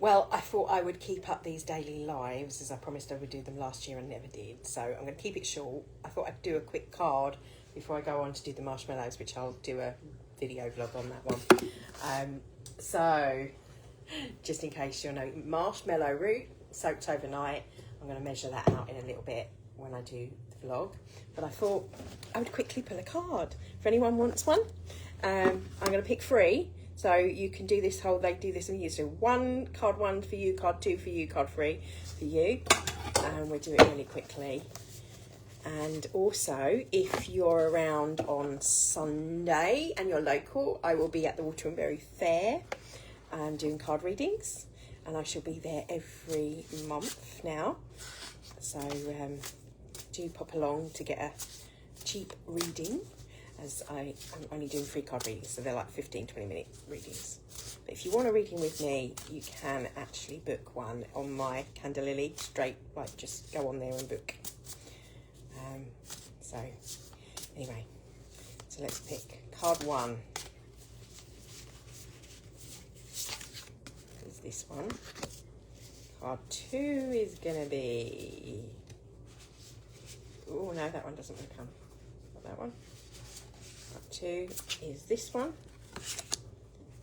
Well, I thought I would keep up these daily lives as I promised I would do them last year and never did. So I'm going to keep it short. I thought I'd do a quick card before I go on to do the marshmallows, which I'll do a video vlog on that one. So just in case you'll know, marshmallow root soaked overnight. I'm going to measure that out in a little bit when I do the vlog. But I thought I would quickly pull a card if anyone wants one. I'm going to pick 3. So you can do this they do this in use. So card 1 for you, card 2 for you, card 3 for you. And we'll do it really quickly. And also, if you're around on Sunday and you're local, I will be at the Waterbury Fair doing card readings. And I shall be there every month now. So do pop along to get a cheap reading, as I'm only doing 3 card readings, so they're like 15-20 minute readings. But if you want a reading with me, you can actually book one on my Candlelily, just go on there and book. So anyway, so let's pick card 1. Is this one. Card 2 is gonna be, oh no, that one doesn't want to come. Not that one. Card 2 is this one,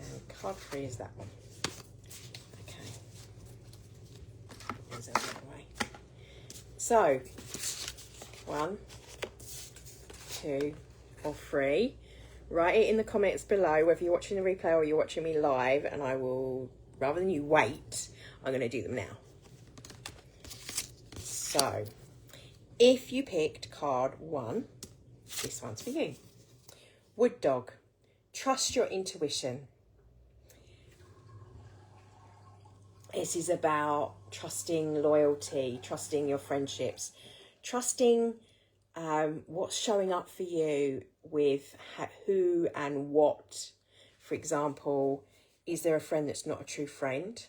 and card 3 is that one. Okay, those out of the way. So 1, 2, or 3. Write it in the comments below whether you're watching the replay or you're watching me live, and I will, rather than you wait, I'm going to do them now. So if you picked card 1, this one's for you. Wood dog, trust your intuition. This is about trusting loyalty, trusting your friendships, trusting what's showing up for you with who and what. For example, is there a friend that's not a true friend?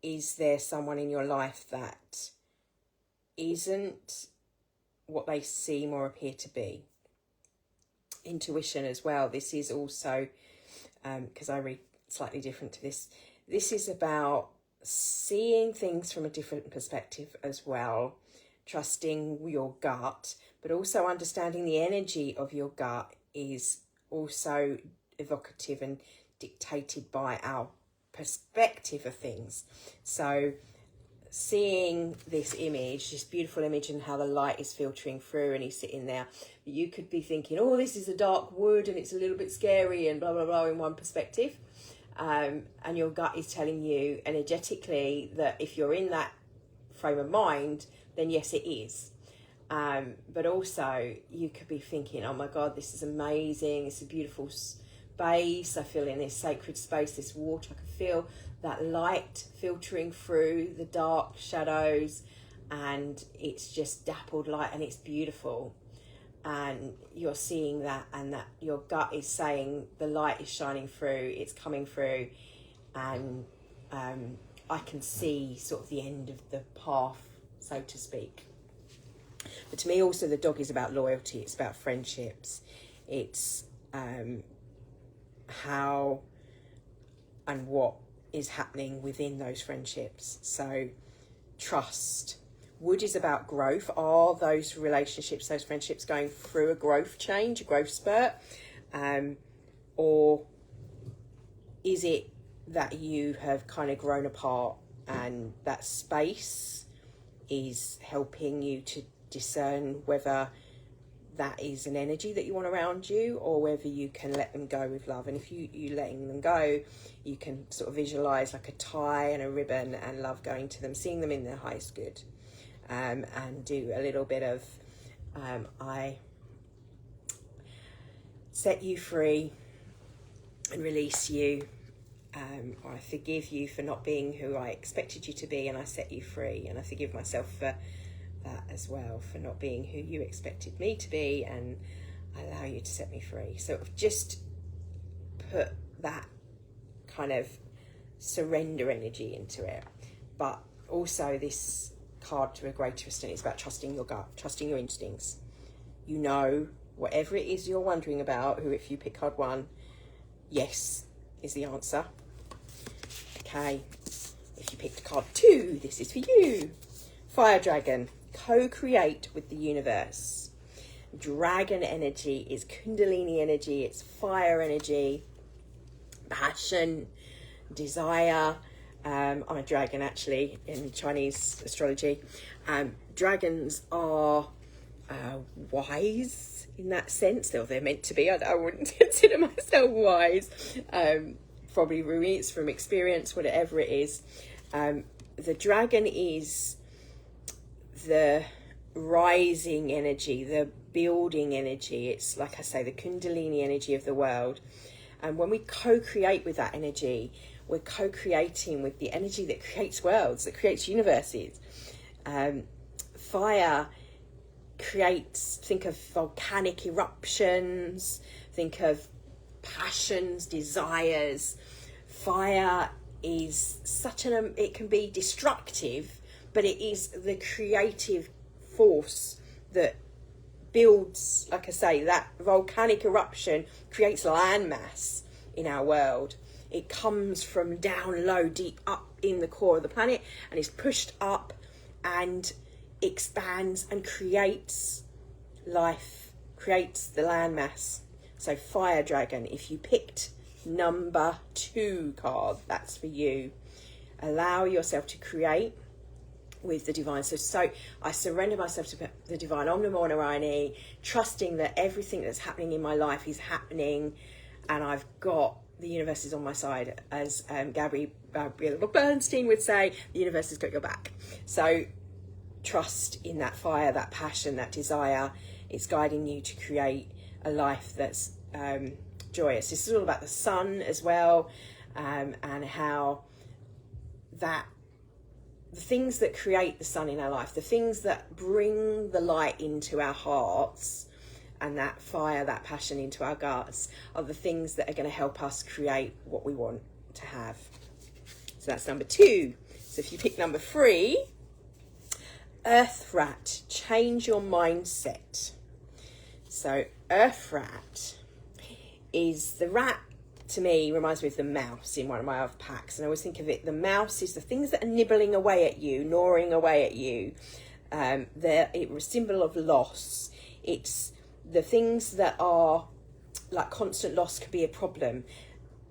Is there someone in your life that isn't what they seem or appear to be? Intuition as well. This is also, because I read slightly different to this, this is about seeing things from a different perspective as well, trusting your gut, but also understanding the energy of your gut is also evocative and dictated by our perspective of things. So seeing this image, this beautiful image, and how the light is filtering through and he's sitting there, you could be thinking, oh, this is a dark wood and it's a little bit scary and blah blah blah in one perspective, and your gut is telling you energetically that if you're in that frame of mind, then yes, it is. But also you could be thinking, oh my God, this is amazing, it's a beautiful space, I feel in this sacred space, this water, I can feel that light filtering through the dark shadows, and it's just dappled light and it's beautiful, and you're seeing that, and that your gut is saying the light is shining through, it's coming through, and I can see sort of the end of the path, so to speak. But to me also the dog is about loyalty, it's about friendships, it's how and what is happening within those friendships. So trust. Wood is about growth. Are those relationships, those friendships going through a growth change, a growth spurt? Or is it that you have kind of grown apart and that space is helping you to discern whether that is an energy that you want around you, or whether you can let them go with love? And if you letting them go, you can sort of visualize like a tie and a ribbon and love going to them, seeing them in their highest good, and do a little bit of I set you free and release you, or I forgive you for not being who I expected you to be, and I set you free, and I forgive myself for that as well, for not being who you expected me to be, and I allow you to set me free. So just put that kind of surrender energy into it. But also this card, to a greater extent, is about trusting your gut, trusting your instincts. You know, whatever it is you're wondering about, who, if you pick card 1, yes is the answer. Okay, if you picked card 2, this is for you. Fire dragon, co-create with the universe. Dragon energy is Kundalini energy, it's fire energy, passion, desire. I'm a dragon actually in Chinese astrology. Dragons are wise in that sense, though they're meant to be. I wouldn't consider myself wise. Probably it's from experience, whatever it is. The dragon is the rising energy, the building energy. It's, like I say, the Kundalini energy of the world. And when we co-create with that energy, we're co-creating with the energy that creates worlds, that creates universes. Fire creates, think of volcanic eruptions, think of passions, desires. Fire is it can be destructive, but it is the creative force that builds, like I say, that volcanic eruption creates landmass in our world. It comes from down low, deep up in the core of the planet, and is pushed up and expands and creates life, creates the landmass. So fire dragon, if you picked number 2 card, that's for you. Allow yourself to create with the divine. So I surrender myself to the divine, Om Namo Narayani, trusting that everything that's happening in my life is happening, and I've got the universe is on my side. As Gabrielle Bernstein would say, the universe has got your back. So trust in that fire, that passion, that desire. It's guiding you to create a life that's joyous. This is all about the sun as well, and how that the things that create the sun in our life, the things that bring the light into our hearts and that fire, that passion into our guts, are the things that are going to help us create what we want to have. So that's number 2. So if you pick number 3, Earth Rat, change your mindset. So Earth Rat is the rat. To me, reminds me of the mouse in one of my other packs, and I always think of it, the mouse is the things that are nibbling away at you, gnawing away at you. They're a symbol of loss. It's the things that are like constant loss could be a problem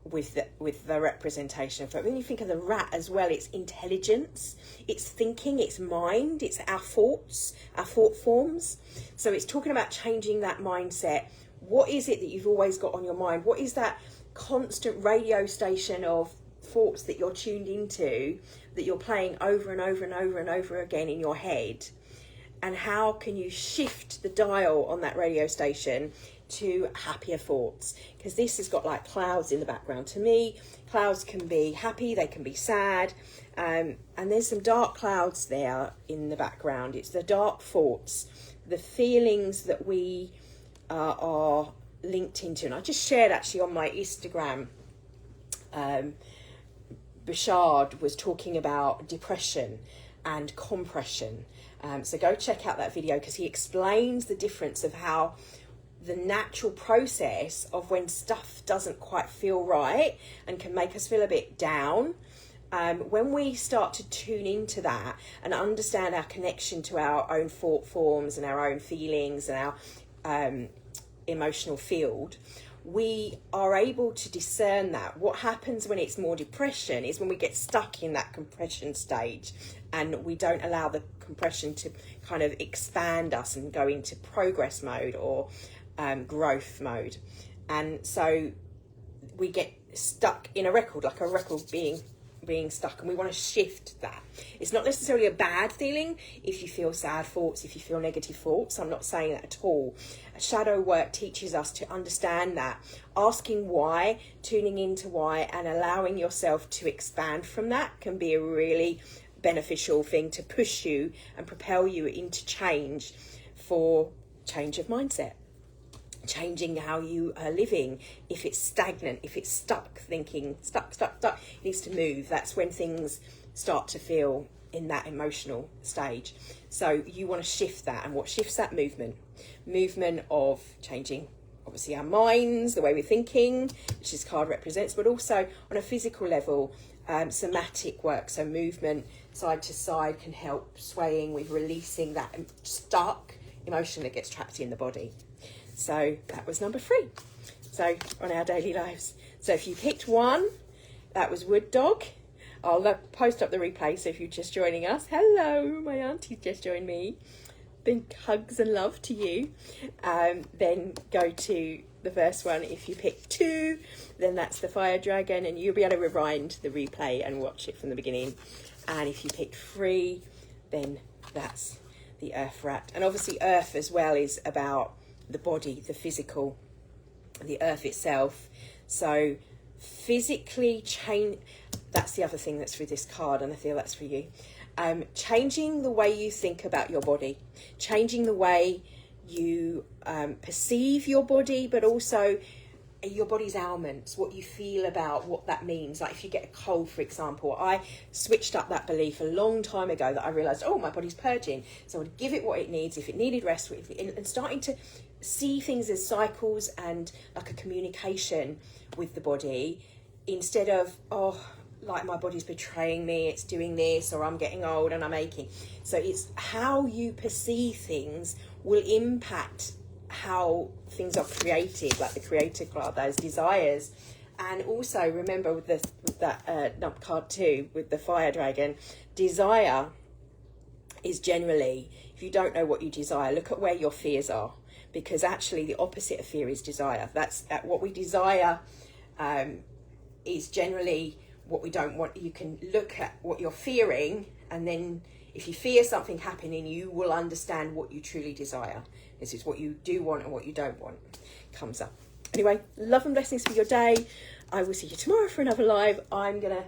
with the representation. But when you think of the rat as well, it's intelligence, it's thinking, it's mind, it's our thoughts, our thought forms. So it's talking about changing that mindset. What is it that you've always got on your mind? What is that constant radio station of thoughts that you're tuned into, that you're playing over and over and over and over again in your head? And how can you shift the dial on that radio station to happier thoughts? Because this has got like clouds in the background. To me, clouds can be happy, they can be sad, and there's some dark clouds there in the background. It's the dark thoughts, the feelings that we are linked into. And I just shared actually on my Instagram, Bashard was talking about depression and compression. So go check out that video, because he explains the difference of how the natural process of when stuff doesn't quite feel right and can make us feel a bit down, when we start to tune into that and understand our connection to our own thought forms and our own feelings and our emotional field, we are able to discern that. What happens when it's more depression is when we get stuck in that compression stage and we don't allow the compression to kind of expand us and go into progress mode or growth mode. And so we get stuck in a record, like a record being stuck, and we want to shift that. It's not necessarily a bad feeling if you feel sad thoughts, if you feel negative thoughts. I'm not saying that at all. Shadow work teaches us to understand that, asking why, tuning into why, and allowing yourself to expand from that can be a really beneficial thing to push you and propel you into change, for change of mindset, changing how you are living. If it's stagnant, if it's stuck, thinking stuck, it needs to move. That's when things start to feel in that emotional stage. So you want to shift that, and what shifts that? Movement of changing obviously our minds, the way we're thinking, which this card represents, but also on a physical level, somatic work, so movement side to side can help swaying with releasing that stuck emotion that gets trapped in the body. So that was number 3. So on our daily lives. So if you picked 1, that was Wood Dog. I'll post up the replay, so if you're just joining us, hello, my auntie's just joined me. Big hugs and love to you. Then go to the first one. If you pick 2, then that's the Fire Dragon, and you'll be able to rewind the replay and watch it from the beginning. And if you pick 3, then that's the Earth Rat. And obviously Earth as well is about the body, the physical, the earth itself. So physically change, that's the other thing that's for this card, and I feel that's for you. Changing the way you think about your body, changing the way you perceive your body, but also your body's ailments, what you feel about what that means. Like if you get a cold, for example, I switched up that belief a long time ago that I realised, oh, my body's purging, so I would give it what it needs. If it needed rest, and starting to see things as cycles and like a communication with the body, instead of, oh, like my body's betraying me, it's doing this, or I'm getting old and I'm aching. So it's how you perceive things will impact how things are created, like the creative card, those desires. And also remember with that card 2 with the Fire Dragon, desire is generally, if you don't know what you desire, look at where your fears are, because actually the opposite of fear is desire. That's what we desire is generally what we don't want. You can look at what you're fearing, and then if you fear something happening, you will understand what you truly desire. This is what you do want and what you don't want comes up. Anyway, love and blessings for your day. I will see you tomorrow for another live. I'm going to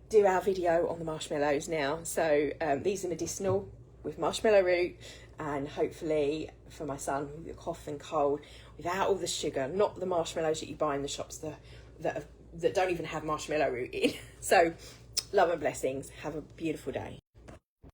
do our video on the marshmallows now. So these are medicinal with marshmallow root, and hopefully for my son with the cough and cold, without all the sugar, not the marshmallows that you buy in the shops that don't even have marshmallow root in. So love and blessings. Have a beautiful day.